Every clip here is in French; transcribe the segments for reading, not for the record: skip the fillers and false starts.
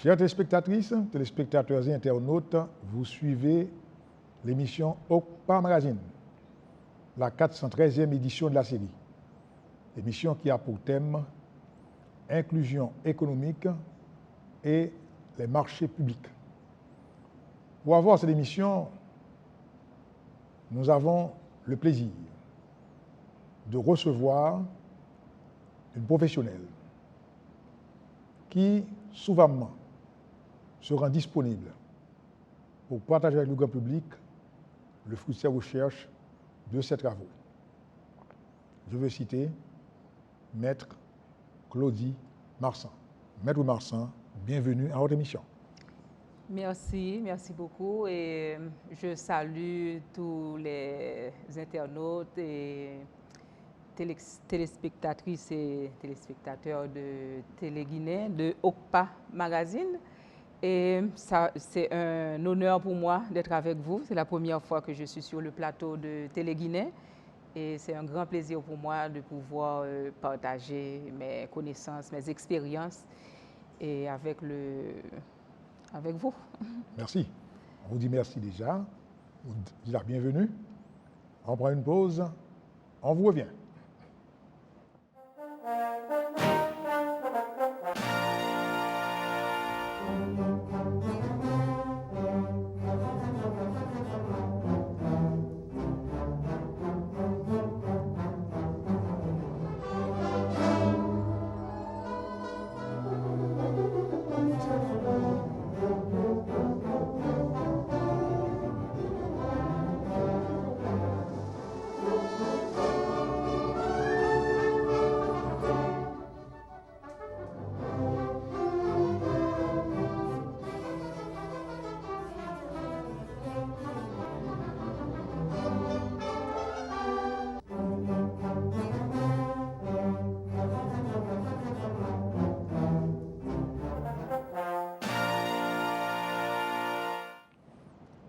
Chères téléspectatrices, téléspectateurs et internautes, vous suivez l'émission OCPA Magazine, la 413e édition de la série. Émission qui a pour thème inclusion économique et les marchés publics. Pour avoir cette émission, nous avons le plaisir de recevoir une professionnelle qui, souvent, se rend disponible pour partager avec le grand public le fruit de ses recherches, de ses travaux. Je veux citer Maître Claudie Marsan. Maître Marsan, bienvenue à votre émission. Merci beaucoup et je salue tous les internautes et téléspectatrices et téléspectateurs de Télé Guinée, de OCPA Magazine. Et c'est un honneur pour moi d'être avec vous. C'est la première fois que je suis sur le plateau de Télé Guinée. Et c'est un grand plaisir pour moi de pouvoir partager mes connaissances, mes expériences et avec vous. Merci. On vous dit merci déjà. On vous dit la bienvenue. On prend une pause. On vous revient.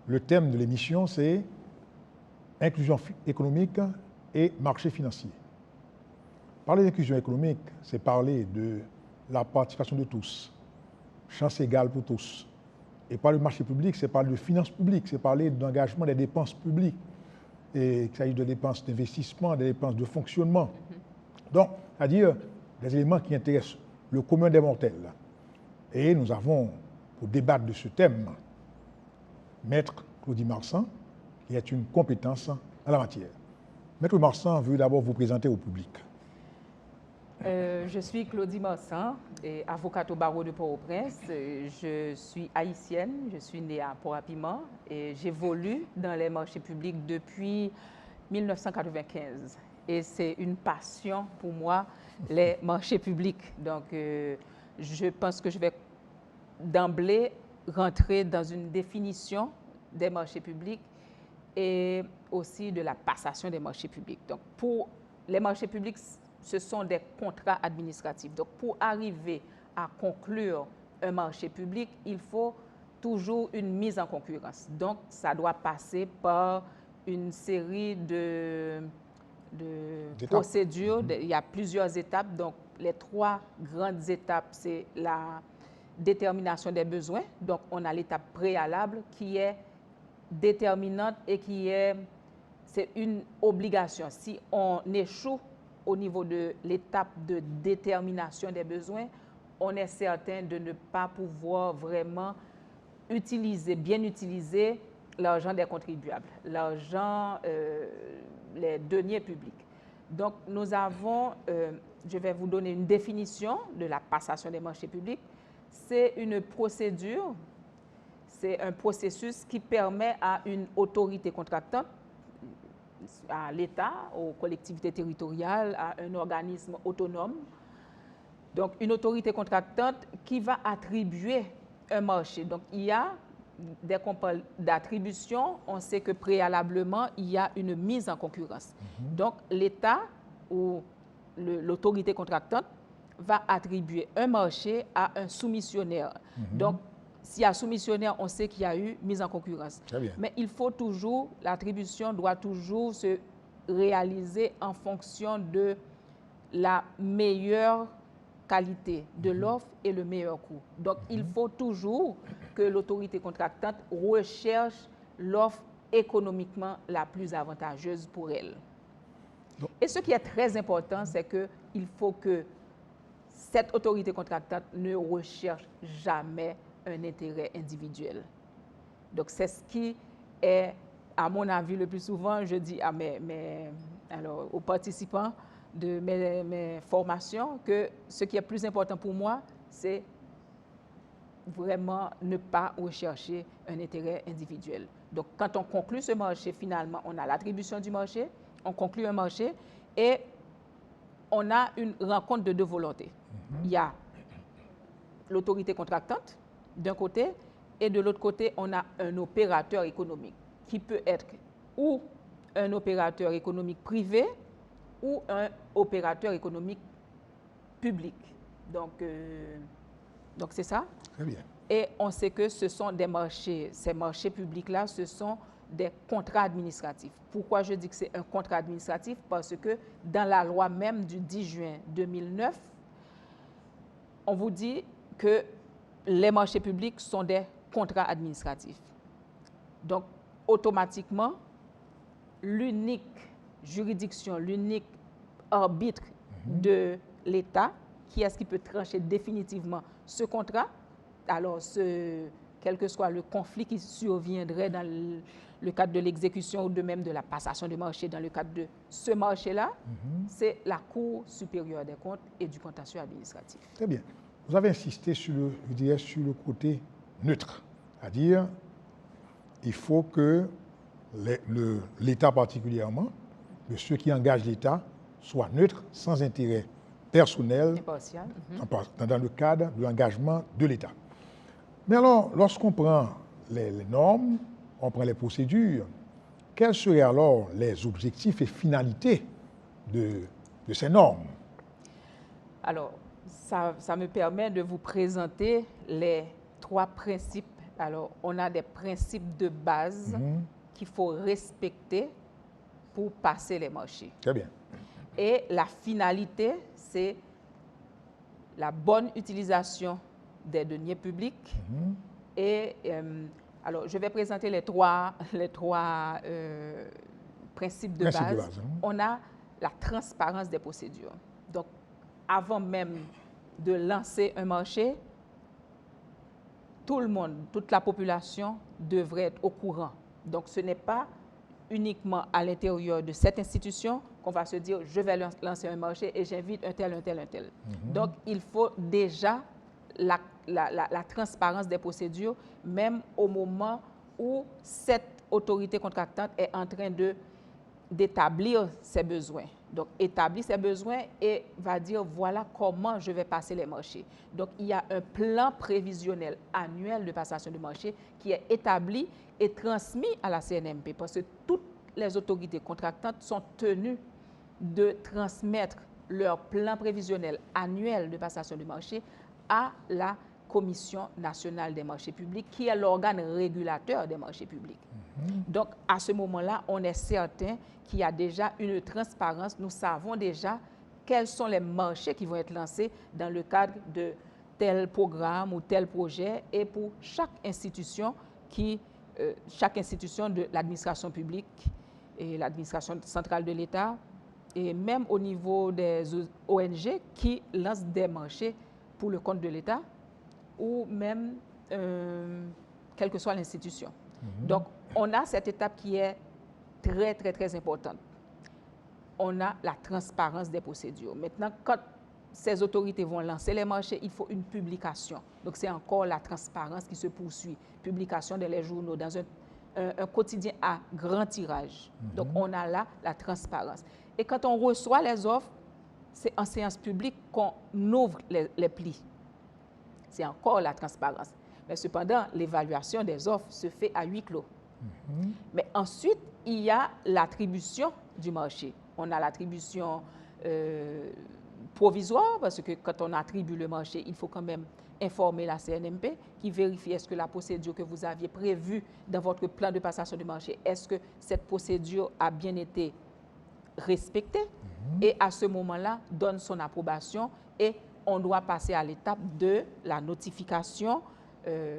Le thème de l'émission, c'est inclusion économique et marché financier. Parler d'inclusion économique, c'est parler de la participation de tous, chance égale pour tous. Et parler de marché public, c'est parler de finances publiques, c'est parler d'engagement des dépenses publiques. Et il s'agit de dépenses d'investissement, des dépenses de fonctionnement. Donc, c'est-à-dire des éléments qui intéressent le commun des mortels. Et nous avons, pour débattre de ce thème, Maître Claudie Marsan, qui est une compétence en la matière. Maître Marsan veut d'abord vous présenter au public. Je suis Claudie Marsan, avocate au barreau de Port-au-Prince. Je suis haïtienne, je suis née à Port-à-Piment et j'évolue dans les marchés publics depuis 1995. Et c'est une passion pour moi, les marchés publics. Donc, je pense que je vais d'emblée rentrer dans une définition des marchés publics et aussi de la passation des marchés publics. Donc, pour les marchés publics, ce sont des contrats administratifs. Donc, pour arriver à conclure un marché public, il faut toujours une mise en concurrence. Donc, ça doit passer par une série de procédures. Il y a plusieurs étapes. Donc, les 3 grandes étapes, c'est la détermination des besoins. Donc, on a l'étape préalable qui est déterminante et c'est une obligation. Si on échoue au niveau de l'étape de détermination des besoins, on est certain de ne pas pouvoir vraiment bien utiliser l'argent des contribuables, l'argent, les deniers publics. Donc, nous avons, je vais vous donner une définition de la passation des marchés publics. C'est une procédure, c'est un processus qui permet à une autorité contractante, à l'État, aux collectivités territoriales, à un organisme autonome, donc une autorité contractante qui va attribuer un marché. Donc il y a, dès qu'on parle d'attribution, on sait que préalablement, il y a une mise en concurrence. Donc l'État ou l'autorité contractante va attribuer un marché à un soumissionnaire. Donc, s'il y a soumissionnaire, on sait qu'il y a eu mise en concurrence. Très bien. Mais il faut toujours, l'attribution doit toujours se réaliser en fonction de la meilleure qualité de l'offre et le meilleur coût. Donc, il faut toujours que l'autorité contractante recherche l'offre économiquement la plus avantageuse pour elle. Et ce qui est très important, c'est qu'il faut que cette autorité contractante ne recherche jamais un intérêt individuel. Donc, c'est ce qui est, à mon avis, le plus souvent, je dis alors, aux participants de mes formations que ce qui est plus important pour moi, c'est vraiment ne pas rechercher un intérêt individuel. Donc, quand on conclut ce marché, finalement, on a l'attribution du marché, on conclut un marché et on a une rencontre de deux volontés. Il y a l'autorité contractante d'un côté et de l'autre côté, on a un opérateur économique qui peut être ou un opérateur économique privé ou un opérateur économique public. Donc c'est ça. Très bien. Et on sait que ce sont des marchés, ces marchés publics-là, ce sont des contrats administratifs. Pourquoi je dis que c'est un contrat administratif? Parce que dans la loi même du 10 juin 2009, on vous dit que les marchés publics sont des contrats administratifs. Donc, automatiquement, l'unique juridiction, l'unique arbitre de l'État, qui est-ce qui peut trancher définitivement ce contrat, alors quel que soit le conflit qui surviendrait dans le cadre de l'exécution ou de même de la passation de marché dans le cadre de ce marché-là, c'est la Cour supérieure des comptes et du contentieux administratif. Très bien. Vous avez insisté sur le côté neutre, c'est-à-dire il faut que l'État particulièrement, que ceux qui engagent l'État, soient neutres, sans intérêt personnel, Impartial. dans le cadre de l'engagement de l'État. Mais alors, lorsqu'on prend les normes, on prend les procédures, quels seraient alors les objectifs et finalités de ces normes? Alors, ça me permet de vous présenter les trois principes. Alors, on a des principes de base qu'il faut respecter pour passer les marchés. Très bien. Et la finalité, c'est la bonne utilisation des deniers publics. Et alors, je vais présenter les trois principes de base. On a la transparence des procédures. Donc, avant même de lancer un marché, tout le monde, toute la population devrait être au courant. Donc, ce n'est pas uniquement à l'intérieur de cette institution qu'on va se dire, je vais lancer un marché et j'invite un tel. Donc, il faut déjà la transparence des procédures, même au moment où cette autorité contractante est en train d'établir ses besoins. Donc, établir ses besoins et va dire, voilà comment je vais passer les marchés. Donc, il y a un plan prévisionnel annuel de passation de marché qui est établi et transmis à la CNMP parce que toutes les autorités contractantes sont tenues de transmettre leur plan prévisionnel annuel de passation de marché à la Commission nationale des marchés publics, qui est l'organe régulateur des marchés publics. Donc, à ce moment-là, on est certain qu'il y a déjà une transparence. Nous savons déjà quels sont les marchés qui vont être lancés dans le cadre de tel programme ou tel projet. Et pour chaque institution de l'administration publique et l'administration centrale de l'État, et même au niveau des ONG qui lancent des marchés pour le compte de l'État, ou même quelle que soit l'institution. Donc, on a cette étape qui est très importante. On a la transparence des procédures. Maintenant, quand ces autorités vont lancer les marchés, il faut une publication. Donc, c'est encore la transparence qui se poursuit. Publication dans les journaux, dans un quotidien à grand tirage. Donc, on a là la transparence. Et quand on reçoit les offres, c'est en séance publique qu'on ouvre les plis. C'est encore la transparence. Mais cependant, l'évaluation des offres se fait à huis clos. Mais ensuite, il y a l'attribution du marché. On a l'attribution provisoire, parce que quand on attribue le marché, il faut quand même informer la CNMP qui vérifie est-ce que la procédure que vous aviez prévue dans votre plan de passation de marché, est-ce que cette procédure a bien été respectée et à ce moment-là, donne son approbation et on doit passer à l'étape de la notification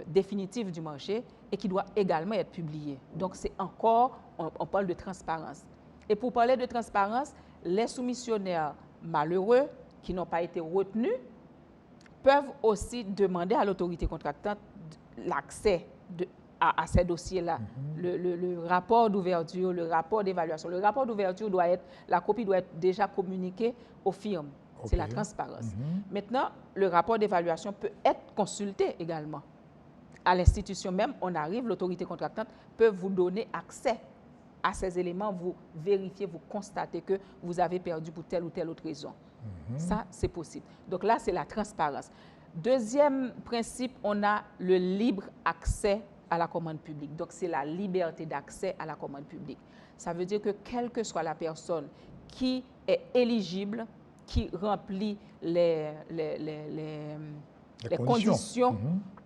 définitive du marché et qui doit également être publiée. Donc, c'est encore, on parle de transparence. Et pour parler de transparence, les soumissionnaires malheureux qui n'ont pas été retenus peuvent aussi demander à l'autorité contractante l'accès à ces dossiers-là. Le rapport d'ouverture, le rapport d'évaluation. Le rapport d'ouverture doit être, la copie doit être déjà communiquée aux firmes. Okay. C'est la transparence. Maintenant, le rapport d'évaluation peut être consulté également. À l'institution même, on arrive, l'autorité contractante peut vous donner accès à ces éléments, vous vérifiez, vous constatez que vous avez perdu pour telle ou telle autre raison. Ça, c'est possible. Donc là, c'est la transparence. Deuxième principe, on a le libre accès à la commande publique. Donc, c'est la liberté d'accès à la commande publique. Ça veut dire que quelle que soit la personne qui est éligible, qui remplit les conditions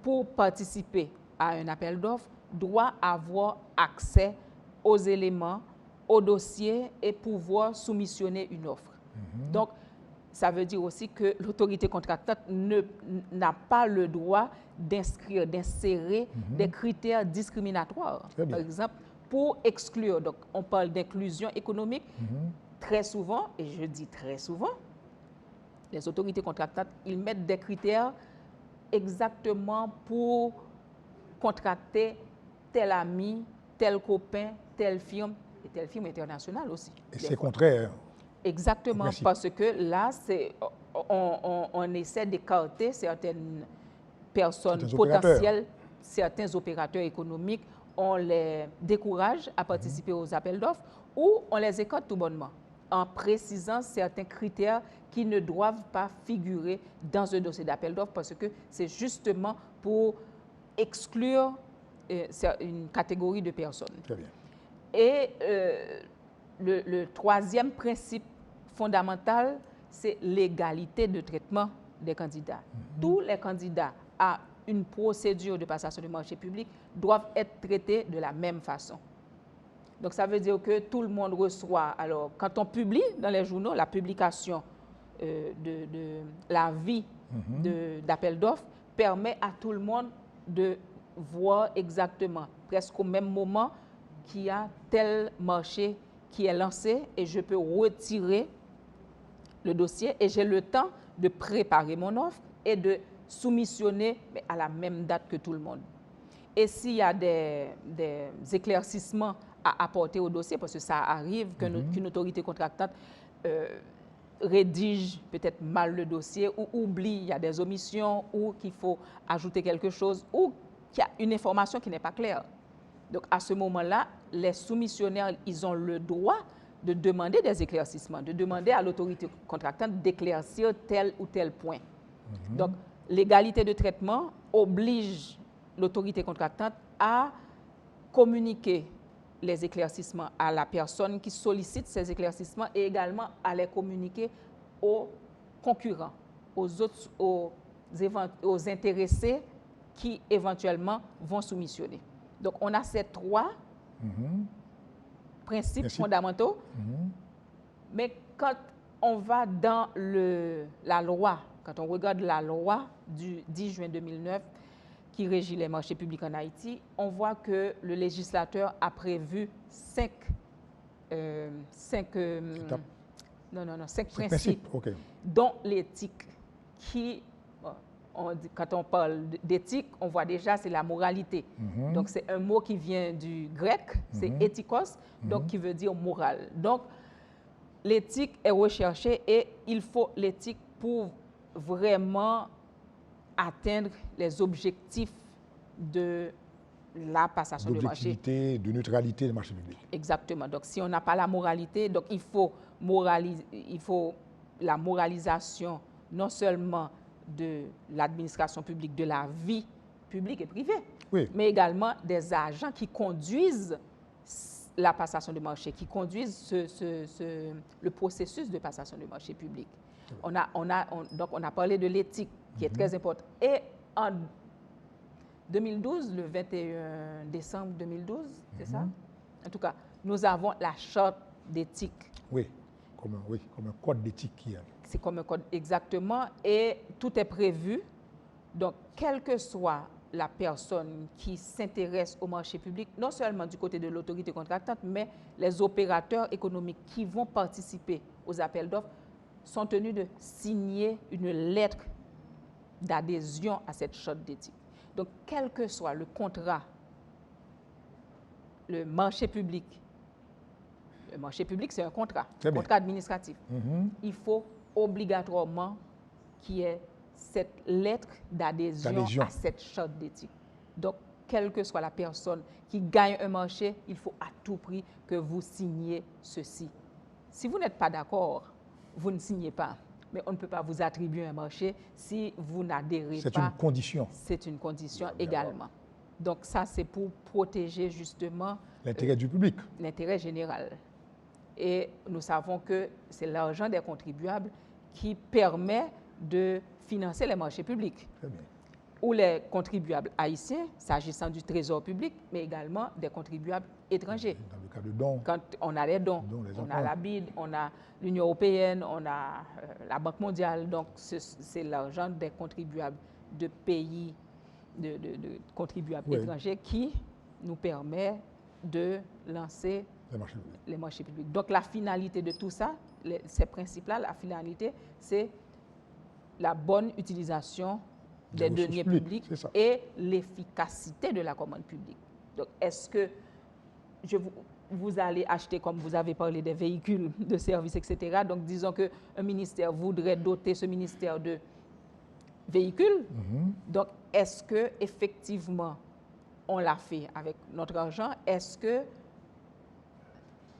pour participer à un appel d'offres, doit avoir accès aux éléments, aux dossiers et pouvoir soumissionner une offre. Donc, ça veut dire aussi que l'autorité contractante n'a pas le droit d'inscrire, d'insérer des critères discriminatoires. Par exemple, pour exclure, donc on parle d'inclusion économique, très souvent, et je dis très souvent, les autorités contractantes, ils mettent des critères exactement pour contracter tel ami, tel copain, telle firme internationale aussi. Et c'est contraire. Exactement, parce que là, on essaie d'écarter certaines personnes potentielles, certains opérateurs économiques, on les décourage à participer aux appels d'offres ou on les écarte tout bonnement en précisant certains critères qui ne doivent pas figurer dans un dossier d'appel d'offres parce que c'est justement pour exclure une catégorie de personnes. Très bien. Et le troisième principe fondamental, c'est l'égalité de traitement des candidats. Tous les candidats à une procédure de passation de marché public doivent être traités de la même façon. Donc, ça veut dire que tout le monde reçoit, alors, quand on publie dans les journaux, la publication de l'avis d'appel d'offres permet à tout le monde de voir exactement, presque au même moment, qu'il y a tel marché qui est lancé et je peux retirer le dossier et j'ai le temps de préparer mon offre et de soumissionner à la même date que tout le monde. Et s'il y a des éclaircissements à apporter au dossier, parce que ça arrive qu'une autorité contractante rédige peut-être mal le dossier ou oublie, il y a des omissions ou qu'il faut ajouter quelque chose ou qu'il y a une information qui n'est pas claire. Donc, à ce moment-là, les soumissionnaires, ils ont le droit de demander des éclaircissements, de demander à l'autorité contractante d'éclaircir tel ou tel point. Donc, l'égalité de traitement oblige l'autorité contractante à communiquer les éclaircissements à la personne qui sollicite ces éclaircissements et également à les communiquer aux concurrents, aux intéressés qui éventuellement vont soumissionner. Donc, on a ces trois principes fondamentaux, mais quand on va dans la loi, quand on regarde la loi du 10 juin 2009 qui régit les marchés publics en Haïti, on voit que le législateur a prévu cinq principes, dont l'éthique qui... Quand on parle d'éthique, on voit déjà, c'est la moralité. Donc, c'est un mot qui vient du grec, c'est éthikos, donc qui veut dire morale. Donc, l'éthique est recherchée et il faut l'éthique pour vraiment atteindre les objectifs de la passation de marché. D'objectivité, de neutralité des marchés publics. Exactement. Donc, si on n'a pas la moralité, donc il faut la moralisation non seulement de l'administration publique, de la vie publique et privée, mais également des agents qui conduisent la passation de marché, qui conduisent le processus de passation de marché public. Donc, on a parlé de l'éthique, qui est très importante. Et en 2012, le 21 décembre 2012, c'est ça? En tout cas, nous avons la charte d'éthique. Oui, comme un code d'éthique qui est. C'est comme un code exactement et tout est prévu. Donc, quelle que soit la personne qui s'intéresse au marché public, non seulement du côté de l'autorité contractante, mais les opérateurs économiques qui vont participer aux appels d'offres sont tenus de signer une lettre d'adhésion à cette charte d'éthique. Donc, quel que soit le contrat, le marché public, c'est un contrat administratif. Il faut obligatoirement qu'il y ait cette lettre d'adhésion à cette charte d'éthique. Donc, quelle que soit la personne qui gagne un marché, il faut à tout prix que vous signiez ceci. Si vous n'êtes pas d'accord, vous ne signez pas. Mais on ne peut pas vous attribuer un marché si vous n'adhérez pas. C'est une condition. C'est une condition également. Donc ça, c'est pour protéger justement l'intérêt du public. L'intérêt général. Et nous savons que c'est l'argent des contribuables qui permet de financer les marchés publics. Très bien. Ou les contribuables haïtiens, s'agissant du trésor public, mais également des contribuables étrangers. Dans le cas de dons. Quand on a les dons, on a la BID, on a l'Union européenne, on a la Banque mondiale. Donc, c'est l'argent des contribuables de pays, de contribuables étrangers qui nous permet de lancer les marchés publics. Donc, la finalité de tout ça, ces principes-là, la finalité, c'est la bonne utilisation des deniers publics et l'efficacité de la commande publique. Donc, est-ce que vous allez acheter, comme vous avez parlé, des véhicules de service, etc. Donc, disons qu'un ministère voudrait doter ce ministère de véhicules. Donc, est-ce qu'effectivement, on l'a fait avec notre argent? Est-ce que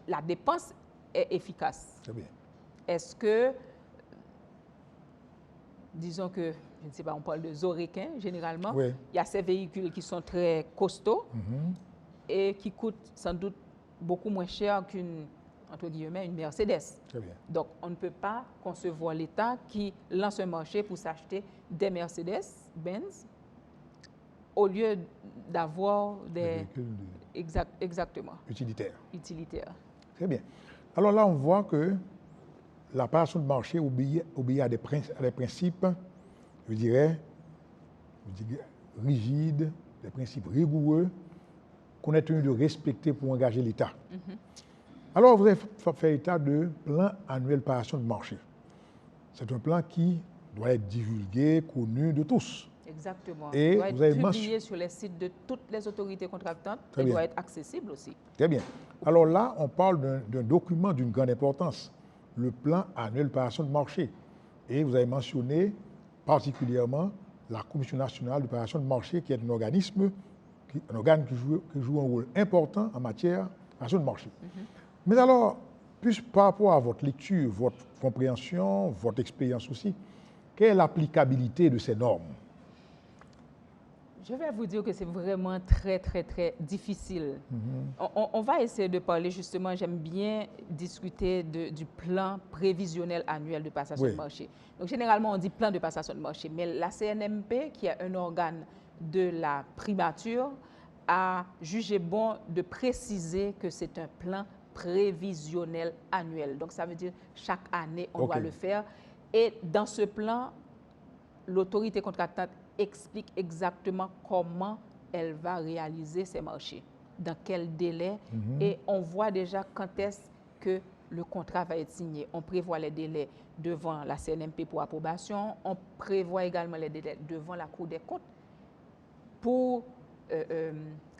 la dépense est efficace? Très bien. Est-ce que, disons que, je ne sais pas, on parle de Zorequin généralement, il y a ces véhicules qui sont très costauds et qui coûtent sans doute beaucoup moins cher qu'une, entre guillemets, une Mercedes. Très bien. Donc, on ne peut pas concevoir l'État qui lance un marché pour s'acheter des Mercedes-Benz au lieu d'avoir des véhicules exactement. Utilitaires. Très bien. Alors là, on voit que l'opération de marché obéit à des principes, je dirais, rigides, des principes rigoureux qu'on est tenu de respecter pour engager l'État. Alors, vous avez fait état de plan annuel d'opération de marché. C'est un plan qui doit être divulgué, connu de tous. Exactement. Et il doit être publié sur les sites de toutes les autorités contractantes. Il doit être accessible aussi. Très bien. Alors là, on parle d'un document d'une grande importance, le plan annuel d'opération de marché. Et vous avez mentionné particulièrement la Commission nationale d'opération de marché, qui est un organisme, un organe qui joue un rôle important en matière d'opération de marché. Mais alors, plus par rapport à votre lecture, votre compréhension, votre expérience aussi, quelle est l'applicabilité de ces normes? Je vais vous dire que c'est vraiment très, très, très difficile. On va essayer de parler justement, j'aime bien discuter du plan prévisionnel annuel de passation de marché. Donc, généralement, on dit plan de passation de marché, mais la CNMP, qui est un organe de la primature, a jugé bon de préciser que c'est un plan prévisionnel annuel. Donc, ça veut dire chaque année, on doit le faire. Et dans ce plan, l'autorité contractante explique exactement comment elle va réaliser ces marchés, dans quel délai, et on voit déjà quand est-ce que le contrat va être signé. On prévoit les délais devant la CNMP pour approbation, on prévoit également les délais devant la Cour des comptes pour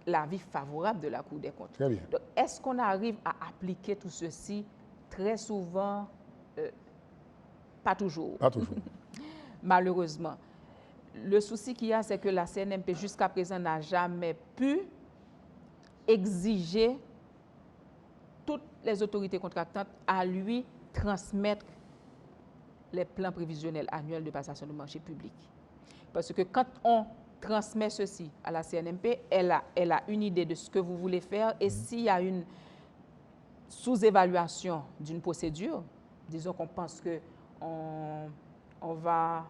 l'avis favorable de la Cour des comptes. Très bien. Donc, est-ce qu'on arrive à appliquer tout ceci? Très souvent, pas toujours. Pas toujours. Malheureusement. Le souci qu'il y a, c'est que la CNMP, jusqu'à présent, n'a jamais pu exiger toutes les autorités contractantes à lui transmettre les plans prévisionnels annuels de passation de marché public. Parce que quand on transmet ceci à la CNMP, elle a une idée de ce que vous voulez faire, et s'il y a une sous-évaluation d'une procédure, disons qu'on pense qu'on va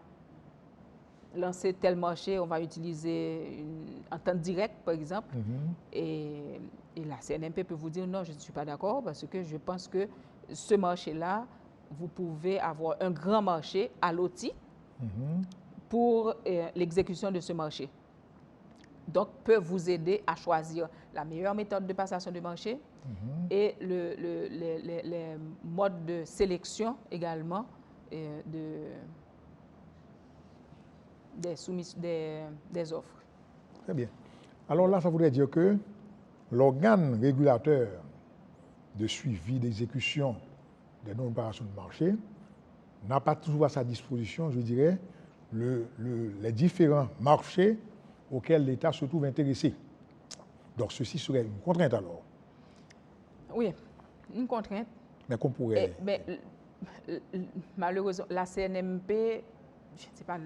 lancer tel marché, on va utiliser une entente directe, par exemple, et la CNMP peut vous dire non, je ne suis pas d'accord parce que je pense que ce marché-là vous pouvez avoir un grand marché alloti pour l'exécution de ce marché. Donc, peut vous aider à choisir la meilleure méthode de passation de marché et les modes de sélection également des offres. Très bien. Alors là, ça voudrait dire que l'organe régulateur de suivi d'exécution des normes d'opération de marché n'a pas toujours à sa disposition, je dirais, les différents marchés auxquels l'État se trouve intéressé. Donc ceci serait une contrainte alors. Oui, une contrainte. Mais qu'on pourrait... Malheureusement, la CNMP, je ne sais pas,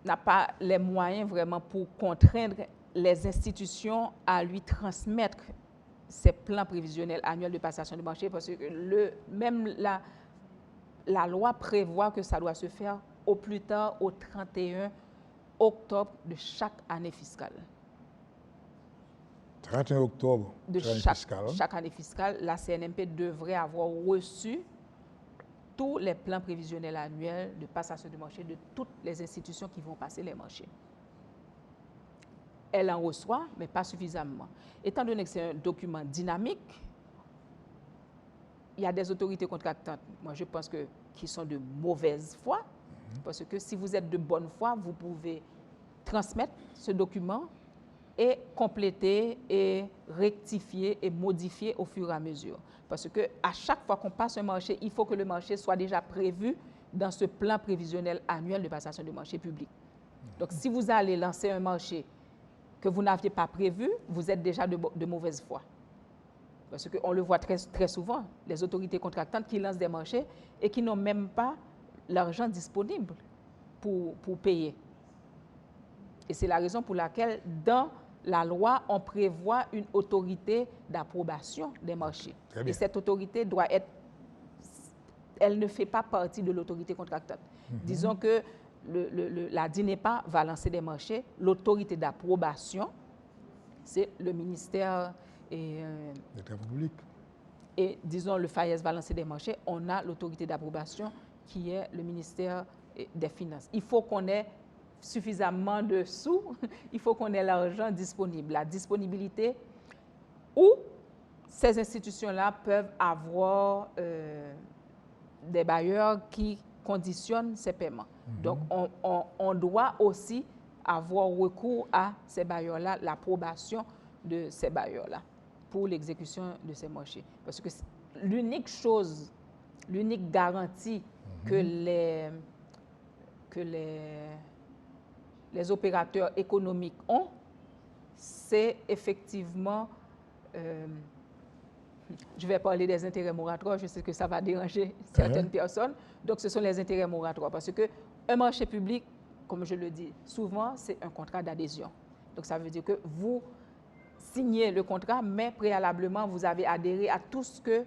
n'a pas les moyens vraiment pour contraindre les institutions à lui transmettre ces plans prévisionnels annuels de passation de marché, parce que même la loi prévoit que ça doit se faire au plus tard au 31 octobre de chaque année fiscale. 31 octobre de chaque année fiscale, la CNMP devrait avoir reçu tous les plans prévisionnels annuels de passation de marché de toutes les institutions qui vont passer les marchés. Elle en reçoit, mais pas suffisamment. Étant donné que c'est un document dynamique, il y a des autorités contractantes, moi je pense qui sont de mauvaise foi, parce que si vous êtes de bonne foi, vous pouvez transmettre ce document et compléter et rectifier et modifier au fur et à mesure. Parce qu'à chaque fois qu'on passe un marché, il faut que le marché soit déjà prévu dans ce plan prévisionnel annuel de passation de marché public. Donc si vous allez lancer un marché que vous n'aviez pas prévu, vous êtes déjà de mauvaise foi. Parce qu'on le voit très, très souvent, les autorités contractantes qui lancent des marchés et qui n'ont même pas l'argent disponible pour payer. Et c'est la raison pour laquelle, dans la loi, on prévoit une autorité d'approbation des marchés. Et cette autorité doit être... Elle ne fait pas partie de l'autorité contractante. Disons que la DINEPA va lancer des marchés. L'autorité d'approbation, c'est le ministère... des Travaux publics. Et disons, le FAES va lancer des marchés. On a l'autorité d'approbation qui est le ministère des Finances. Il faut qu'on ait suffisamment de sous, il faut qu'on ait l'argent disponible, la disponibilité, où ces institutions-là peuvent avoir des bailleurs qui conditionnent ces paiements. Donc, on doit aussi avoir recours à ces bailleurs-là, l'approbation de ces bailleurs-là pour l'exécution de ces marchés. Parce que l'unique chose, l'unique garantie que les opérateurs économiques ont, c'est effectivement, je vais parler des intérêts moratoires, je sais que ça va déranger certaines personnes, donc ce sont les intérêts moratoires, parce qu'un marché public, comme je le dis souvent, c'est un contrat d'adhésion. Donc ça veut dire que vous signez le contrat, mais préalablement, vous avez adhéré à tout ce que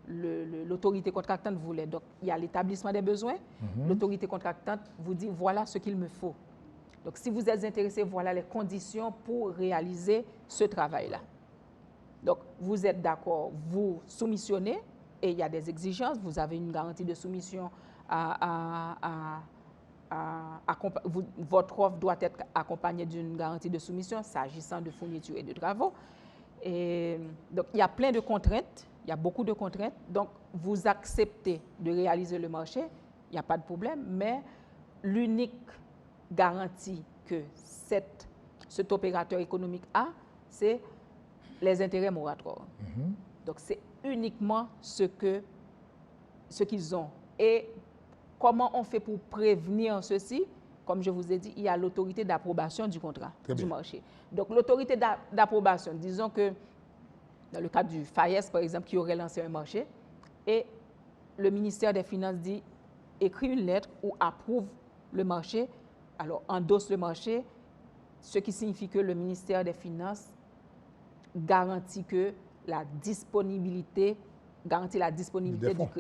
l'autorité contractante voulait. Donc il y a l'établissement des besoins, l'autorité contractante vous dit voilà ce qu'il me faut. Donc, si vous êtes intéressé, voilà les conditions pour réaliser ce travail-là. Donc, vous êtes d'accord, vous soumissionnez et il y a des exigences. Vous avez une garantie de soumission votre offre doit être accompagnée d'une garantie de soumission s'agissant de fournitures et de travaux. Et donc, il y a plein de contraintes, il y a beaucoup de contraintes. Donc, vous acceptez de réaliser le marché, il n'y a pas de problème, mais l'unique garantie que cet opérateur économique a, c'est les intérêts moratoires. Donc, c'est uniquement ce qu'ils ont. Et comment on fait pour prévenir ceci? Comme je vous ai dit, il y a l'autorité d'approbation du contrat, du marché. Donc, l'autorité d'approbation, disons que dans le cadre du FAES, par exemple, qui aurait lancé un marché, et le ministère des Finances dit, écrit une lettre ou approuve le marché, alors endosse le marché, ce qui signifie que le ministère des Finances garantit la disponibilité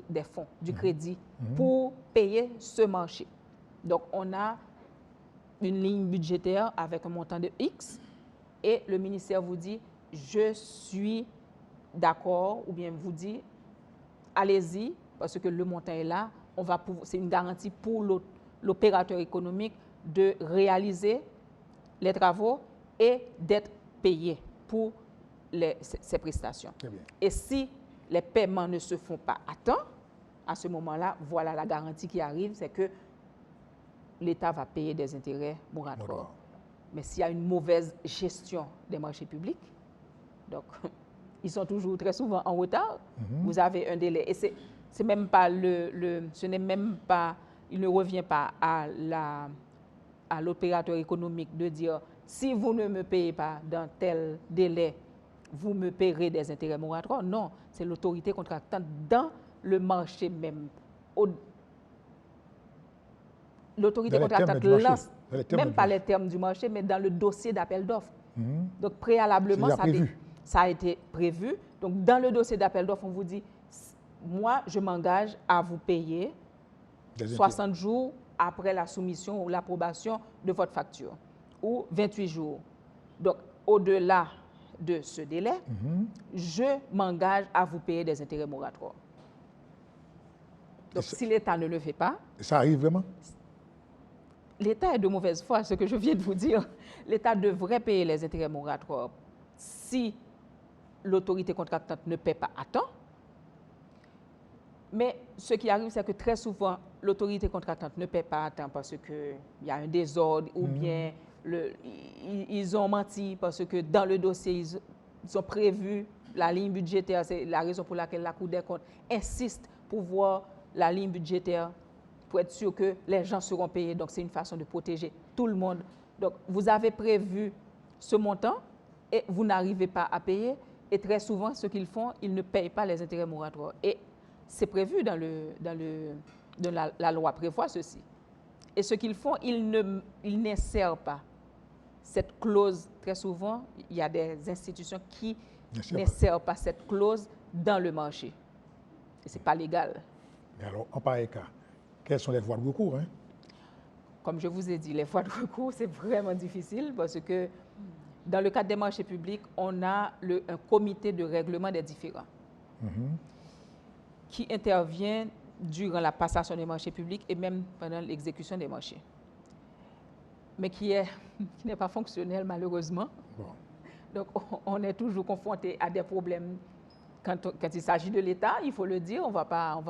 des fonds, du crédit pour payer ce marché. Donc, on a une ligne budgétaire avec un montant de X et le ministère vous dit, je suis d'accord, ou bien vous dit, allez-y, parce que le montant est là, c'est une garantie pour l'opérateur économique de réaliser les travaux et d'être payé pour ces prestations. Et si les paiements ne se font pas à temps, à ce moment-là, voilà la garantie qui arrive, c'est que l'État va payer des intérêts moratoires. Mais s'il y a une mauvaise gestion des marchés publics, donc ils sont toujours très souvent en retard, vous avez un délai. Et c'est même pas ce n'est même pas, il ne revient pas à l'opérateur économique de dire si vous ne me payez pas dans tel délai, vous me paierez des intérêts moratoires. Non, c'est l'autorité contractante dans le marché même. L'autorité contractante lance, même pas les termes du marché, mais dans le dossier d'appel d'offres. Donc préalablement, ça a été prévu. Donc dans le dossier d'appel d'offres, on vous dit, moi, je m'engage à vous payer 60 jours après la soumission ou l'approbation de votre facture, ou 28 jours. Donc, au-delà de ce délai, je m'engage à vous payer des intérêts moratoires. Donc, si l'État ne le fait pas... Ça arrive vraiment? L'État est de mauvaise foi, ce que je viens de vous dire. L'État devrait payer les intérêts moratoires si l'autorité contractante ne paie pas à temps. Mais ce qui arrive, c'est que très souvent, l'autorité contractante ne paie pas à temps parce qu'il y a un désordre ou bien ils ont menti parce que dans le dossier, ils ont prévu la ligne budgétaire. C'est la raison pour laquelle la Cour des comptes insiste pour voir la ligne budgétaire pour être sûr que les gens seront payés. Donc, c'est une façon de protéger tout le monde. Donc, vous avez prévu ce montant et vous n'arrivez pas à payer. Et très souvent, ce qu'ils font, ils ne payent pas les intérêts moratoires. Et c'est prévu la loi prévoit ceci. Et ce qu'ils font, ils n'insèrent pas cette clause. Très souvent, il y a des institutions qui n'insèrent pas cette clause dans le marché. Et ce n'est pas légal. Mais alors, en pareil cas, quelles sont les voies de recours? Comme je vous ai dit, les voies de recours, c'est vraiment difficile parce que dans le cadre des marchés publics, on a un comité de règlement des différends qui intervient durant la passation des marchés publics et même pendant l'exécution des marchés. Mais qui n'est pas fonctionnel malheureusement. Bon. Donc on est toujours confronté à des problèmes. Quand il s'agit de l'État, il faut le dire, on va pas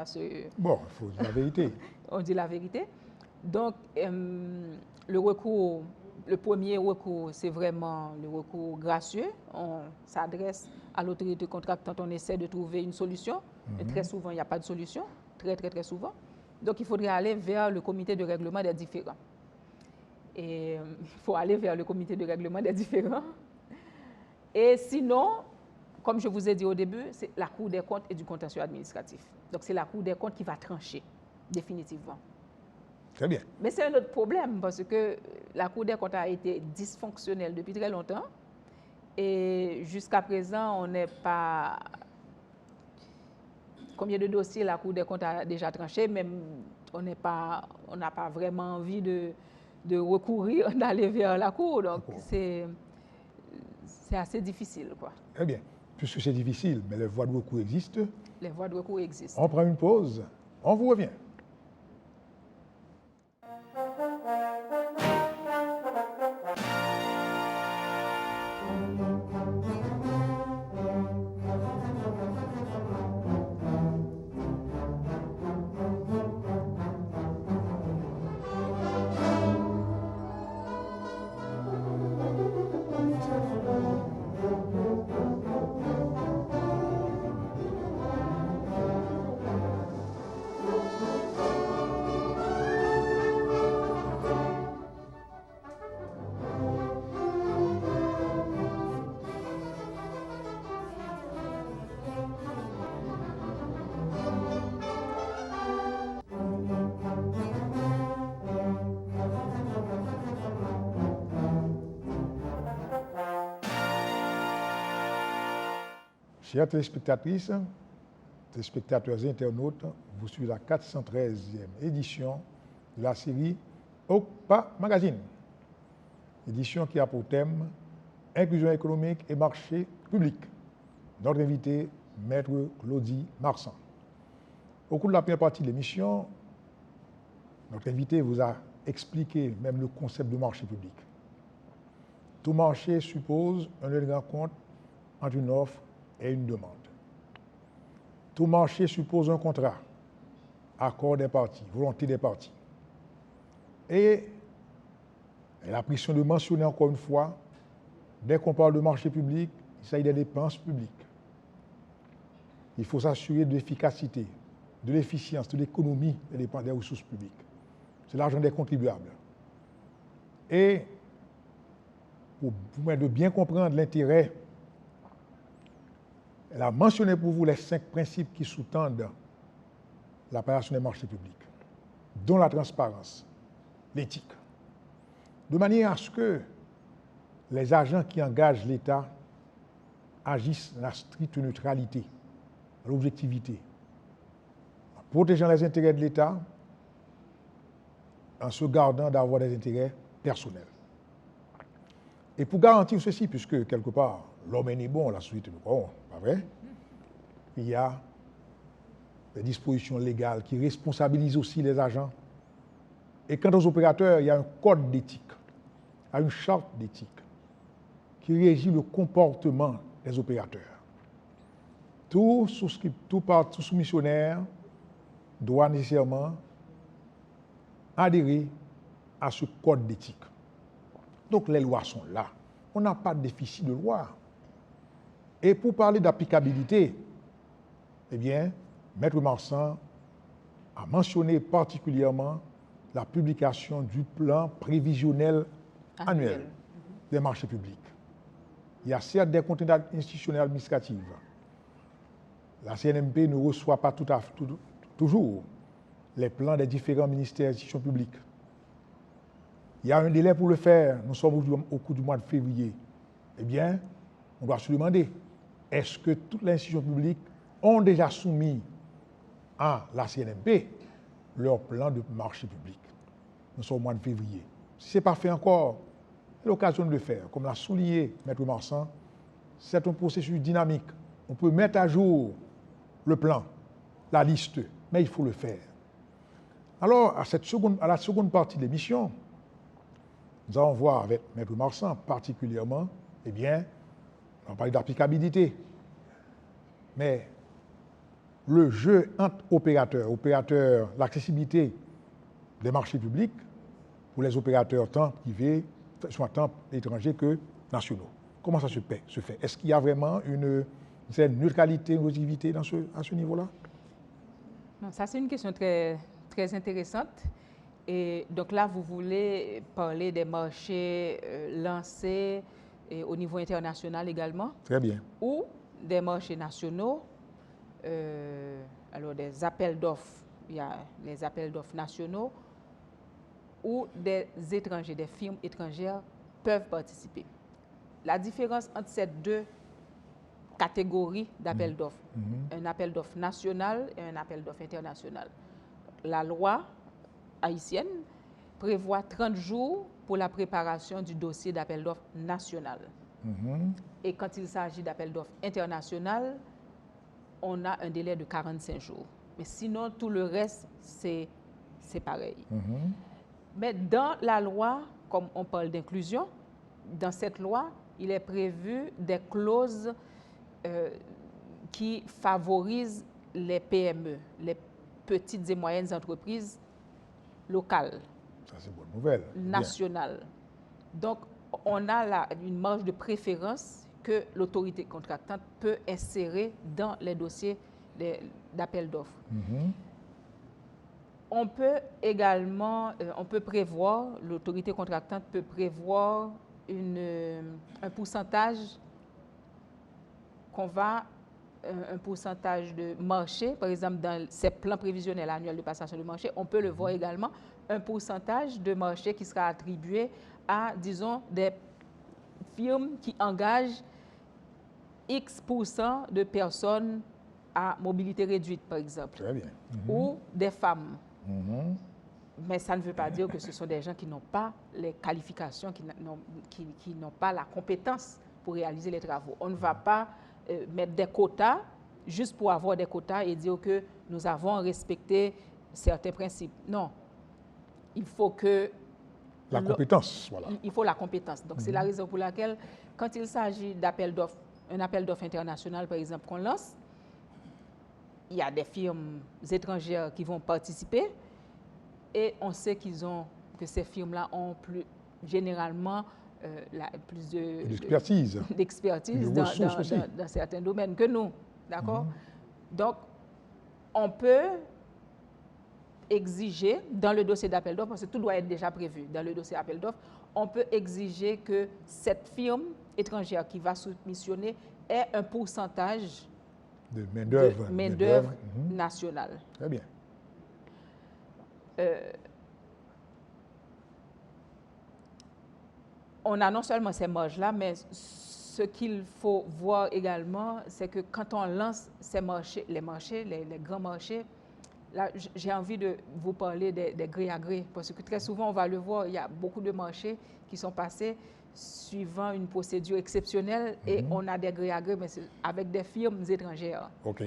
se... Bon, il faut dire la vérité. On dit la vérité. Donc le premier recours, c'est vraiment le recours gracieux. On s'adresse à l'autorité contractante, on essaie de trouver une solution. Et très souvent, il n'y a pas de solution. Très, très, très souvent. Donc, il faudrait aller vers le comité de règlement des différends. Et il faut aller vers le comité de règlement des différends. Et sinon, comme je vous ai dit au début, c'est la Cour des comptes et du contentieux administratif. Donc, c'est la Cour des comptes qui va trancher définitivement. Très bien. Mais c'est un autre problème parce que la Cour des comptes a été dysfonctionnelle depuis très longtemps. Et jusqu'à présent, on n'est pas... Combien de dossiers la Cour des comptes a déjà tranché, même on n'a pas vraiment envie de recourir, d'aller vers la Cour. Donc, c'est assez difficile, quoi. Très bien. Puisque c'est difficile, mais les voies de recours existent. Les voies de recours existent. On prend une pause, on vous revient. Chers téléspectatrices, téléspectateurs et internautes, vous suivez la 413e édition de la série OCPA Magazine. Édition qui a pour thème Inclusion économique et marché public. Notre invité, Maître Claudie Marsan. Au cours de la première partie de l'émission, notre invité vous a expliqué même le concept de marché public. Tout marché suppose un lieu de rencontre entre une offre et une demande. Tout marché suppose un contrat, accord des parties, volonté des parties. Et elle a pris soin de mentionner encore une fois, dès qu'on parle de marché public, il s'agit des dépenses publiques. Il faut s'assurer de l'efficacité, de l'efficience, de l'économie des ressources publiques. C'est l'argent des contribuables. Et pour vous permettre de bien comprendre l'intérêt, elle a mentionné pour vous les 5 principes qui sous-tendent l'apparition des marchés publics, dont la transparence, l'éthique, de manière à ce que les agents qui engagent l'État agissent dans la stricte neutralité, dans l'objectivité, en protégeant les intérêts de l'État, en se gardant d'avoir des intérêts personnels. Et pour garantir ceci, puisque quelque part, l'homme est né bon, la société est bon, pas vrai? Il y a des dispositions légales qui responsabilisent aussi les agents. Et quant aux opérateurs, il y a un code d'éthique, il y a une charte d'éthique qui régit le comportement des opérateurs. Tout soumissionnaire doit nécessairement adhérer à ce code d'éthique. Donc les lois sont là. On n'a pas de déficit de loi. Et pour parler d'applicabilité, eh bien, Maître Marsan a mentionné particulièrement la publication du plan prévisionnel annuel des marchés publics. Il y a certes des contraintes institutionnelles administratives. La CNMP ne reçoit pas toujours les plans des différents ministères et institutions publiques. Il y a un délai pour le faire. Nous sommes au cours du mois de février. Eh bien, on doit se demander, est-ce que toutes les institutions publiques ont déjà soumis à la CNMP leur plan de marché public? Nous sommes au mois de février. Si ce n'est pas fait encore, c'est l'occasion de le faire. Comme l'a souligné Maître Marsan, c'est un processus dynamique. On peut mettre à jour le plan, la liste, mais il faut le faire. Alors, à la seconde partie de l'émission, nous allons voir avec Maître Marsan particulièrement, eh bien, on va parler d'applicabilité. Mais le jeu entre opérateurs, l'accessibilité des marchés publics pour les opérateurs tant privés, soit tant étrangers que nationaux. Comment ça se fait? Est-ce qu'il y a vraiment une neutralité, une objectivité à ce niveau-là? Non, ça c'est une question très, très intéressante. Et donc là, vous voulez parler des marchés lancés au niveau international également. Très bien. Ou des marchés nationaux, alors des appels d'offres, il y a les appels d'offres nationaux, où des étrangers, des firmes étrangères peuvent participer. La différence entre ces deux catégories d'appels d'offres, un appel d'offres national et un appel d'offres international. La loi haïtienne prévoit 30 jours pour la préparation du dossier d'appel d'offres national. Et quand il s'agit d'appel d'offres international, on a un délai de 45 jours. Mais sinon, tout le reste, c'est pareil. Mais dans la loi, comme on parle d'inclusion, dans cette loi, il est prévu des clauses qui favorisent les PME, les petites et moyennes entreprises locales. Ça, c'est une bonne nouvelle. Nationales. Donc, on a là une marge de préférence que l'autorité contractante peut insérer dans les dossiers d'appel d'offres. On peut également, l'autorité contractante peut prévoir un pourcentage un pourcentage de marché, par exemple dans ces plans prévisionnels annuels de passation de marché, on peut le voir également, un pourcentage de marché qui sera attribué à, disons, des firmes qui engagent X% de personnes à mobilité réduite, par exemple. Très bien. Ou des femmes. Mais ça ne veut pas dire que ce sont des gens qui n'ont pas les qualifications, qui n'ont pas la compétence pour réaliser les travaux. On ne va pas mettre des quotas juste pour avoir des quotas et dire que nous avons respecté certains principes. Non. Il faut que... La compétence, voilà. Il faut la compétence. Donc, c'est la raison pour laquelle, quand il s'agit d'appel d'offres, un appel d'offres international, par exemple, qu'on lance, il y a des firmes étrangères qui vont participer et on sait que ces firmes-là ont généralement plus d'expertise dans certains domaines que nous. D'accord? Donc, on peut exiger dans le dossier d'appel d'offres, parce que tout doit être déjà prévu dans le dossier d'appel d'offres, on peut exiger que cette firme étrangère qui va soumissionner ait un pourcentage de main-d'œuvre nationale. Très bien. On a non seulement ces marges-là, mais ce qu'il faut voir également, c'est que quand on lance ces marchés, les grands marchés, là, j'ai envie de vous parler des gré à gré, parce que très souvent, on va le voir, il y a beaucoup de marchés qui sont passés suivant une procédure exceptionnelle et on a des gré à gré, mais avec des firmes étrangères. OK.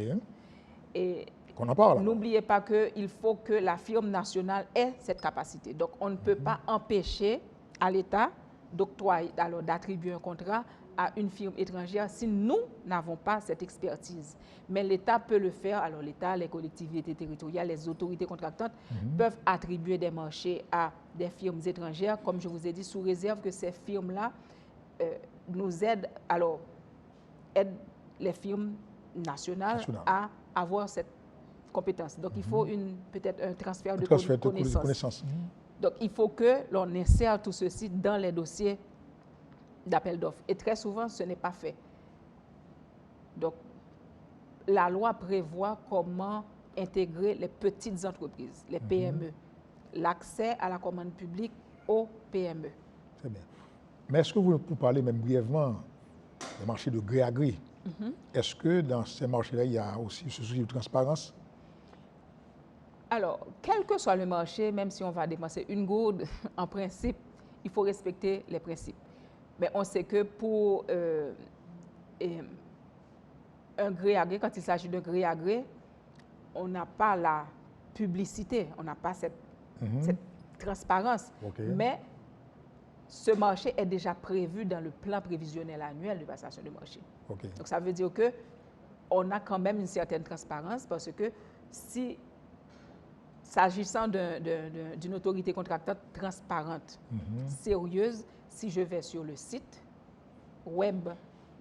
Et qu'on en parle. N'oubliez pas qu'il faut que la firme nationale ait cette capacité. Donc, on ne peut pas empêcher à l'État d'attribuer un contrat à une firme étrangère si nous n'avons pas cette expertise. Mais l'État peut le faire. Alors, l'État, les collectivités territoriales, les autorités contractantes peuvent attribuer des marchés à des firmes étrangères, comme je vous ai dit, sous réserve que ces firmes-là nous aident les firmes nationales à avoir cette compétence. Donc, il faut peut-être un transfert de connaissances. Donc, il faut que l'on insère tout ceci dans les dossiers d'appel d'offres. Et très souvent, ce n'est pas fait. Donc, la loi prévoit comment intégrer les petites entreprises, les PME, l'accès à la commande publique aux PME. Très bien. Mais est-ce que vous pouvez parler même brièvement des marchés de gré à gré? Est-ce que dans ces marchés-là, il y a aussi ce souci de transparence? Alors, quel que soit le marché, même si on va dépenser une gourde, en principe, il faut respecter les principes. Mais on sait que pour un gré à gré, quand il s'agit de gré à gré, on n'a pas la publicité, on n'a pas cette transparence. Mais ce marché est déjà prévu dans le plan prévisionnel annuel de passation de marché. Donc, ça veut dire qu'on a quand même une certaine transparence parce que si, s'agissant d'une autorité contractante transparente, sérieuse, si je vais sur le site web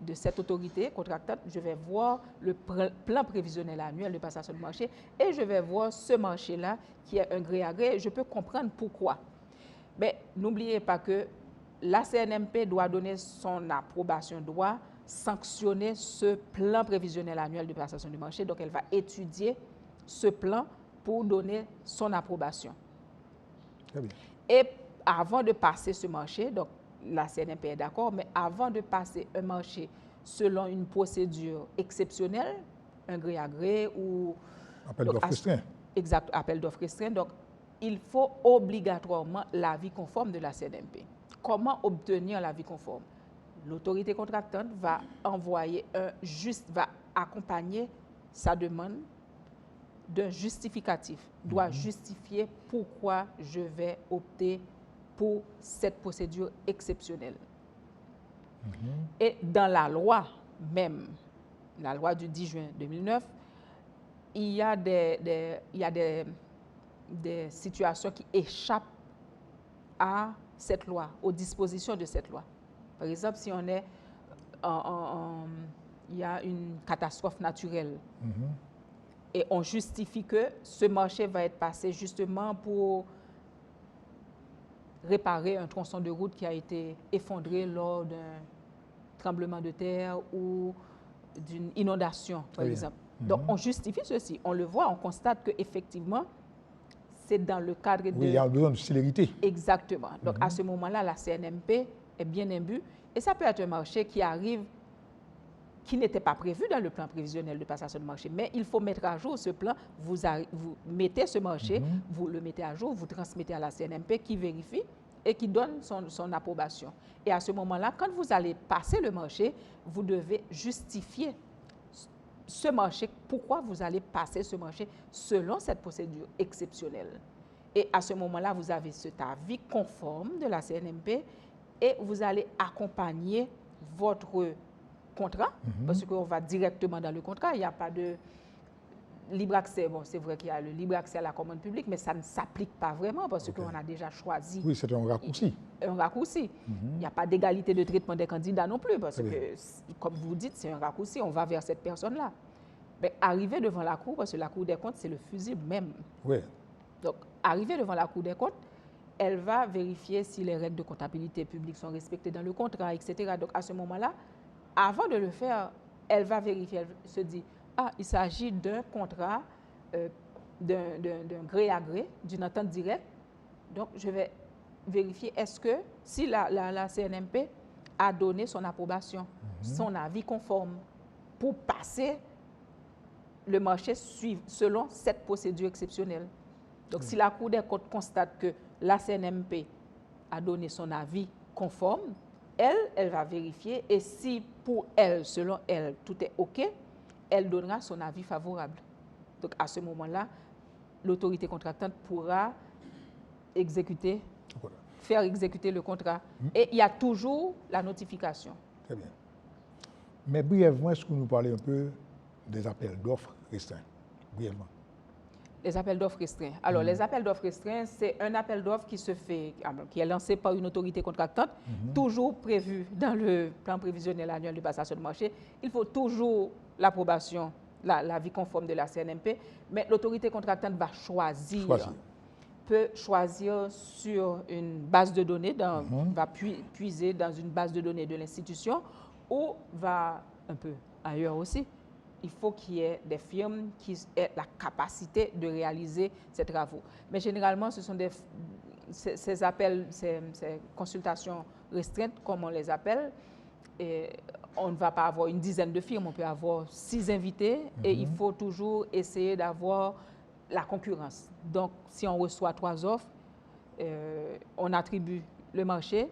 de cette autorité contractante, je vais voir le plan prévisionnel annuel de passation de marché et je vais voir ce marché-là qui est un gré à gré. Je peux comprendre pourquoi. Mais n'oubliez pas que la CNMP doit donner son approbation, doit sanctionner ce plan prévisionnel annuel de passation du marché. Donc, elle va étudier ce plan pour donner son approbation. Très bien. Et avant de passer ce marché, donc la CNMP est d'accord, mais avant de passer un marché selon une procédure exceptionnelle, un gré à gré ou... Appel d'offres restreint. Exact, appel d'offres restreint. Donc, il faut obligatoirement l'avis conforme de la CNMP. Comment obtenir l'avis conforme? L'autorité contractante va va accompagner sa demande d'un justificatif, doit justifier pourquoi je vais opter pour cette procédure exceptionnelle. Et dans la loi même, la loi du 10 juin 2009, il y a des situations qui échappent à cette loi, aux dispositions de cette loi. Par exemple, si on est il y a une catastrophe naturelle et on justifie que ce marché va être passé justement pour réparer un tronçon de route qui a été effondré lors d'un tremblement de terre ou d'une inondation, par exemple. Donc, on justifie ceci. On le voit, on constate qu'effectivement, c'est dans le cadre de... Oui, il y a besoin de célérité. Exactement. Donc, à ce moment-là, la CNMP est bien imbue. Et ça peut être un marché qui arrive, qui n'était pas prévu dans le plan prévisionnel de passation de marché. Mais il faut mettre à jour ce plan. Vous mettez ce marché, vous le mettez à jour, vous transmettez à la CNMP qui vérifie et qui donne son approbation. Et à ce moment-là, quand vous allez passer le marché, vous devez justifier ce marché, pourquoi vous allez passer ce marché selon cette procédure exceptionnelle. Et à ce moment-là, vous avez cet avis conforme de la CNMP et vous allez accompagner votre contrat, parce qu'on va directement dans le contrat, il n'y a pas de libre accès. Bon, c'est vrai qu'il y a le libre accès à la commande publique, mais ça ne s'applique pas vraiment parce qu'on a déjà choisi. Oui, c'est un raccourci. Un raccourci. Il n'y a pas d'égalité de traitement des candidats non plus, parce que, comme vous dites, c'est un raccourci, on va vers cette personne-là. Mais arriver devant la Cour, parce que la Cour des comptes, c'est le fusible même. Oui. Donc, arriver devant la Cour des comptes, elle va vérifier si les règles de comptabilité publique sont respectées dans le contrat, etc. Donc, à ce moment-là, avant de le faire, elle va vérifier, elle se dit, ah, il s'agit d'un contrat, d'un gré à gré, d'une entente directe. Donc, je vais vérifier est-ce que, si la CNMP a donné son approbation, son avis conforme pour passer le marché selon cette procédure exceptionnelle. Donc, si la Cour des comptes constate que la CNMP a donné son avis conforme, elle va vérifier et si pour elle, selon elle, tout est OK, elle donnera son avis favorable. Donc, à ce moment-là, l'autorité contractante pourra exécuter, faire exécuter le contrat. Et il y a toujours la notification. Très bien. Mais brièvement, est-ce que vous nous parlez un peu des appels d'offres restreints? Brièvement. Les appels d'offres restreints. Alors, les appels d'offres restreints, c'est un appel d'offres qui se fait, qui est lancé par une autorité contractante, toujours prévu dans le plan prévisionnel annuel de passation de marché. Il faut toujours l'approbation, l'avis conforme de la CNMP, mais l'autorité contractante va peut choisir sur une base de données, va puiser dans une base de données de l'institution ou va un peu ailleurs aussi. Il faut qu'il y ait des firmes qui aient la capacité de réaliser ces travaux. Mais généralement, ce sont ces appels, ces consultations restreintes, comme on les appelle. Et on ne va pas avoir une dizaine de firmes, on peut avoir 6 invités et il faut toujours essayer d'avoir la concurrence. Donc, si on reçoit 3 offres, on attribue le marché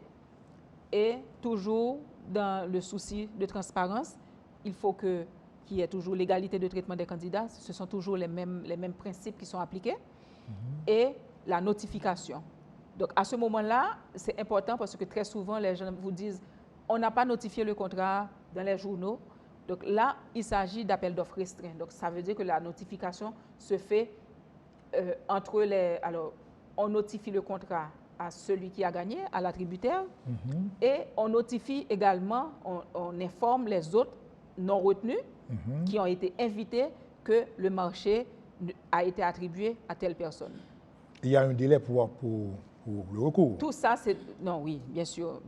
et toujours dans le souci de transparence, il faut qu'il y ait toujours l'égalité de traitement des candidats. Ce sont toujours les mêmes principes qui sont appliqués et la notification. Donc, à ce moment-là, c'est important parce que très souvent, les gens vous disent on n'a pas notifié le contrat dans les journaux. Donc là, il s'agit d'appels d'offres restreints. Donc, ça veut dire que la notification se fait entre les... Alors, on notifie le contrat à celui qui a gagné, à l'attributaire, et on notifie également, on informe les autres non retenus qui ont été invités que le marché a été attribué à telle personne. Il y a un délai pour le recours? Tout ça, c'est... Non, oui, bien sûr.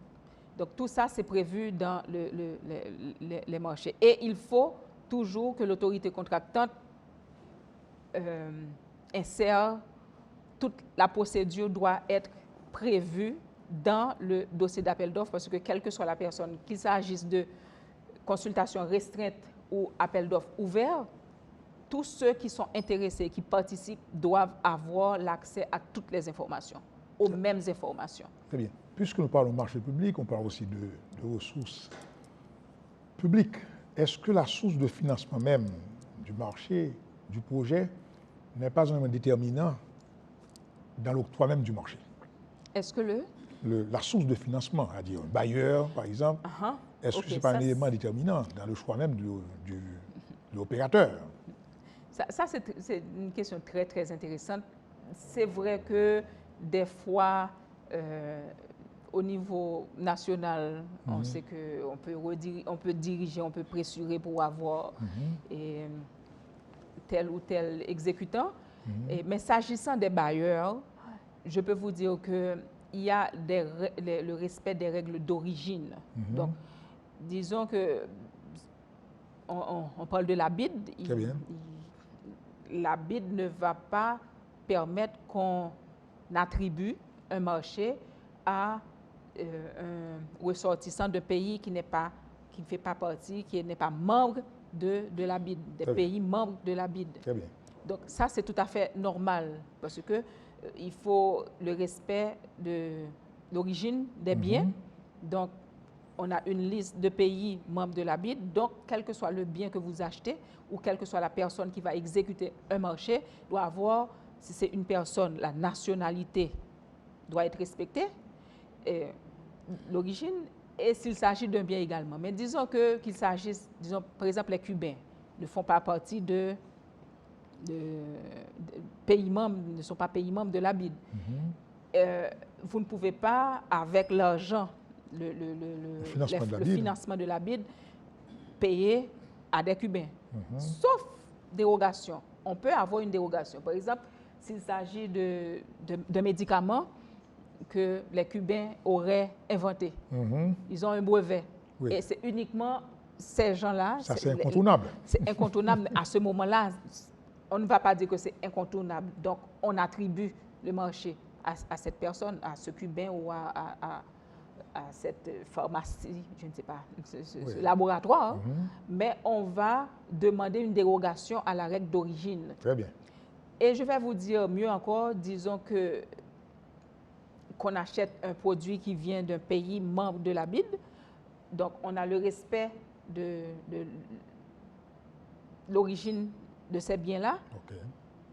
Donc, tout ça, c'est prévu dans les marchés. Et il faut toujours que l'autorité contractante insère, toute la procédure doit être prévue dans le dossier d'appel d'offres parce que quelle que soit la personne, qu'il s'agisse de consultation restreinte ou appel d'offres ouvert, tous ceux qui sont intéressés, qui participent, doivent avoir l'accès à toutes les informations, aux mêmes informations. Très bien. Puisque nous parlons de marché public, on parle aussi de ressources publiques. Est-ce que la source de financement même du marché, du projet, n'est pas un élément déterminant dans l'octroi même du marché? Est-ce que la source de financement, c'est-à-dire un bailleur, par exemple, est-ce que ce n'est pas un élément déterminant dans le choix même de l'opérateur? Ça c'est une question très, très intéressante. C'est vrai que des fois, au niveau national, on sait qu'on peut diriger, on peut pressurer pour avoir tel ou tel exécutant. Mais s'agissant des bailleurs, je peux vous dire qu'il y a le respect des règles d'origine. Donc, disons que on parle de la BID. Très bien. La BID ne va pas permettre qu'on attribue un marché à un ressortissant de pays qui ne fait pas partie, qui n'est pas membre de la BID, des pays membres de la BID. Très bien. Donc ça, c'est tout à fait normal parce que il faut le respect de l'origine des biens. Donc, on a une liste de pays membres de la BID, donc quel que soit le bien que vous achetez ou quelle que soit la personne qui va exécuter un marché, doit avoir, si c'est une personne, la nationalité doit être respectée, l'origine, et s'il s'agit d'un bien également. Mais disons qu'il s'agisse, disons, par exemple, les Cubains ne font pas partie de pays membres, ne sont pas pays membres de la BID. Vous ne pouvez pas, avec l'argent, le financement de la BID, payer à des Cubains. Sauf dérogation. On peut avoir une dérogation. Par exemple, s'il s'agit de médicaments que les Cubains auraient inventés. Ils ont un brevet. Oui. Et c'est uniquement ces gens-là. Ça, c'est incontournable. C'est incontournable. À ce moment-là, on ne va pas dire que c'est incontournable. Donc, on attribue le marché à cette personne, à ce Cubain ou à cette pharmacie, je ne sais pas, ce laboratoire. Mais on va demander une dérogation à la règle d'origine. Très bien. Et je vais vous dire mieux encore, disons qu'on achète un produit qui vient d'un pays membre de la BID, donc on a le respect de l'origine de ces biens-là. Okay.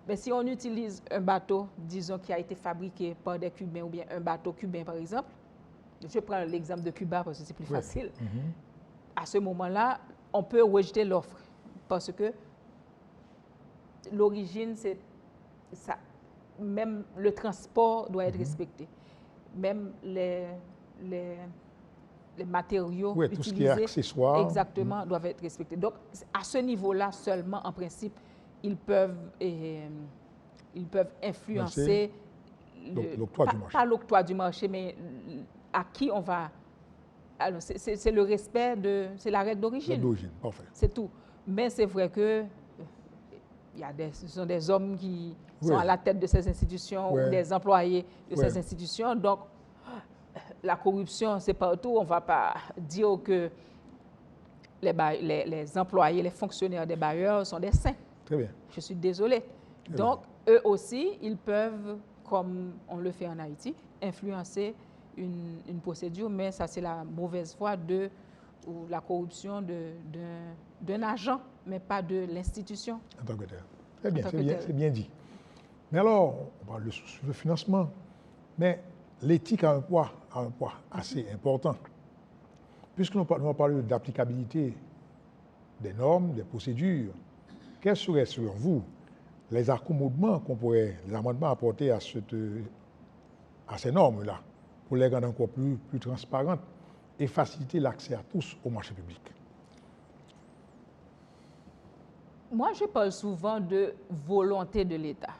Mais si on utilise un bateau, disons, qui a été fabriqué par des Cubains, ou bien un bateau cubain, par exemple, je prends l'exemple de Cuba parce que c'est plus facile, à ce moment-là, on peut rejeter l'offre parce que l'origine, c'est ça. Même le transport doit être respecté. Même les matériaux utilisés, tout ce qui est accessoires, exactement, doivent être respectés. Donc, à ce niveau-là seulement, en principe, ils peuvent influencer l'octroi du marché. Pas l'octroi du marché, mais à qui on va... Alors, c'est le respect c'est la règle d'origine. Parfait. C'est tout. Mais c'est vrai que ce sont des hommes qui sont à la tête de ces institutions ou des employés de ces institutions. Donc, la corruption, c'est partout. On ne va pas dire que les employés, les fonctionnaires des bailleurs sont des saints. Très bien. Je suis désolée. Donc, eux aussi, ils peuvent, comme on le fait en Haïti, influencer une procédure, mais ça, c'est la mauvaise foi ou la corruption d'un agent, mais pas de l'institution. En tant que tel. Très bien, c'est bien dit. Mais alors, on parle de financement, mais l'éthique a un poids assez important. Puisque nous parlons d'applicabilité des normes, des procédures, quels seraient, selon vous, les accommodements les amendements apportés à ces normes-là, pour les rendre encore plus transparentes et faciliter l'accès à tous au marché public? Moi, je parle souvent de volonté de l'État.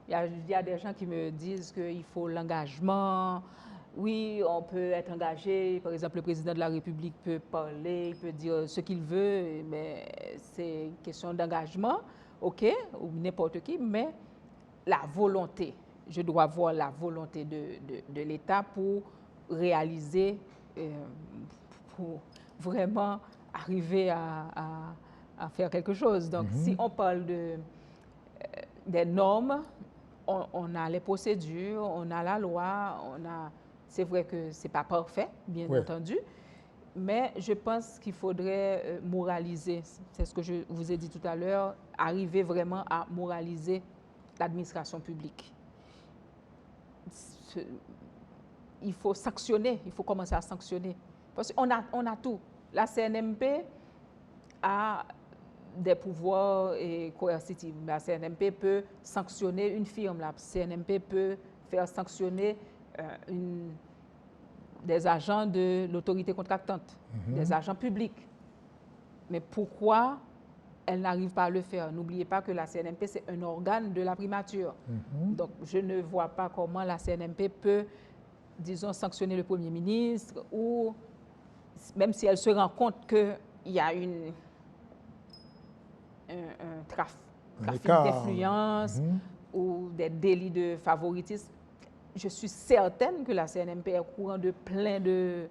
Il y a des gens qui me disent qu'il faut l'engagement. Oui, on peut être engagé. Par exemple, le président de la République peut parler, il peut dire ce qu'il veut, mais c'est une question d'engagement, OK, ou n'importe qui, mais la volonté. Je dois voir la volonté de l'État pour réaliser, pour vraiment arriver à faire quelque chose. Donc, si on parle des normes, on a les procédures, on a la loi, c'est vrai que ce n'est pas parfait, bien entendu, mais je pense qu'il faudrait moraliser, c'est ce que je vous ai dit tout à l'heure, arriver vraiment à moraliser l'administration publique. Il faut sanctionner, il faut commencer à sanctionner. Parce qu'on a tout. La CNMP a des pouvoirs coercitifs. La CNMP peut sanctionner une firme. La CNMP peut faire sanctionner des agents de l'autorité contractante, des agents publics. Mais pourquoi elle n'arrive pas à le faire? N'oubliez pas que la CNMP, c'est un organe de la primature. Donc, je ne vois pas comment la CNMP peut, disons, sanctionner le Premier ministre ou, même si elle se rend compte qu'il y a un trafic d'influence ou des délits de favoritisme, je suis certaine que la CNMP est au courant de plein de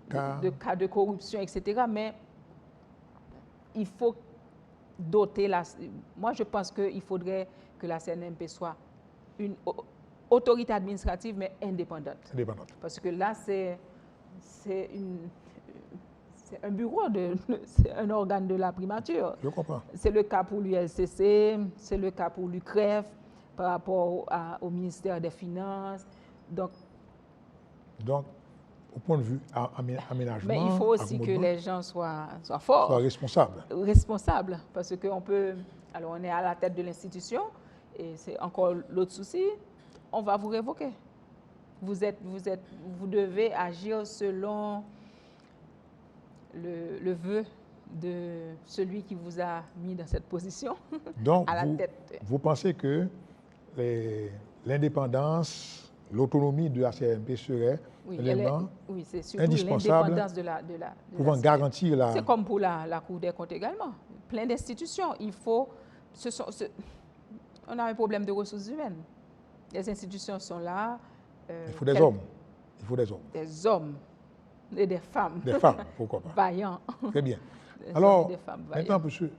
cas de corruption, etc. Mais il faut doter moi, je pense qu'il faudrait que la CNMP soit une autorité administrative, mais indépendante. Parce que là, c'est c'est un bureau, c'est un organe de la primature. Je comprends. C'est le cas pour l'ULCC, c'est le cas pour l'UCREF, par rapport au ministère des Finances. Donc, au point de vue aménagement, mais il faut aussi que les gens soient forts. Soient responsables. Responsables, parce qu'on peut... Alors, on est à la tête de l'institution, et c'est encore l'autre souci, on va vous révoquer. Vous devez agir selon le vœu de celui qui vous a mis dans cette position. Donc, à la tête. Vous pensez que l'indépendance, l'autonomie de la CRMP serait un élément c'est surtout indispensable l'indépendance de la pouvant garantir la... C'est comme pour la Cour des comptes également. Plein d'institutions. Il faut... on a un problème de ressources humaines. Les institutions sont là. Il faut des hommes. Il faut des hommes. Des hommes et des femmes. Des femmes, pourquoi pas. Vaillants. Très bien. Des Alors, hommes et des femmes maintenant, monsieur,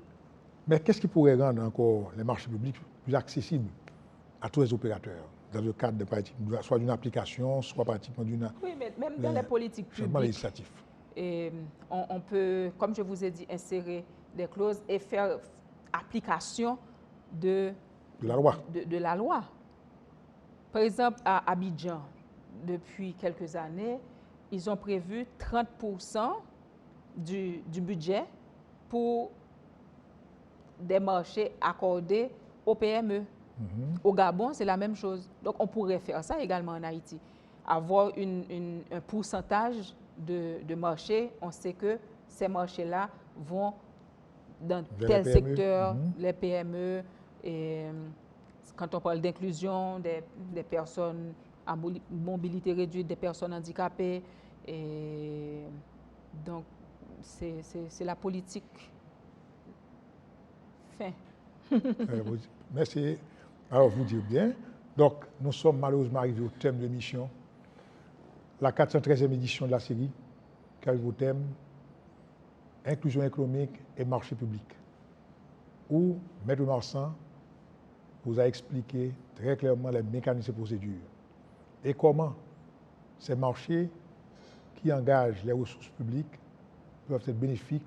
mais qu'est-ce qui pourrait rendre encore les marchés publics plus accessibles à tous les opérateurs, dans le cadre soit d'une application, soit pratiquement d'une... Oui, mais même dans les politiques publiques, et on peut, comme je vous ai dit, insérer des clauses et faire application de la loi. De la loi. Par exemple, à Abidjan, depuis quelques années, ils ont prévu 30% du budget pour des marchés accordés aux PME. Au Gabon, c'est la même chose. Donc, on pourrait faire ça également en Haïti. Avoir un pourcentage de marchés. On sait que ces marchés-là vont dans tel secteur, les PME. Et quand on parle d'inclusion des personnes à mobilité réduite, des personnes handicapées. Et donc, c'est la politique. Fin. Merci. Alors, vous dites bien. Donc, nous sommes malheureusement arrivés au thème de l'émission, la 413e édition de la série, qui arrive au thème inclusion économique et marché public, où Maître Marsan vous a expliqué très clairement les mécanismes et procédures et comment ces marchés qui engagent les ressources publiques peuvent être bénéfiques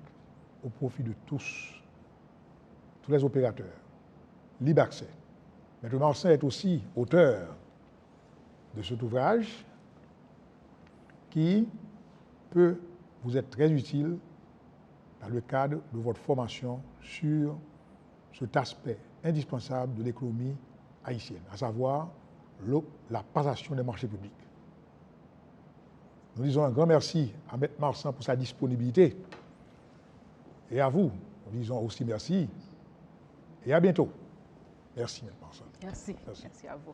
au profit de tous les opérateurs. Libre accès. Maître Marsan est aussi auteur de cet ouvrage qui peut vous être très utile dans le cadre de votre formation sur cet aspect indispensable de l'économie haïtienne, à savoir la passation des marchés publics. Nous disons un grand merci à Maître Marsan pour sa disponibilité et à vous, nous disons aussi merci et à bientôt. Merci, Maître Marsan. Merci à vous.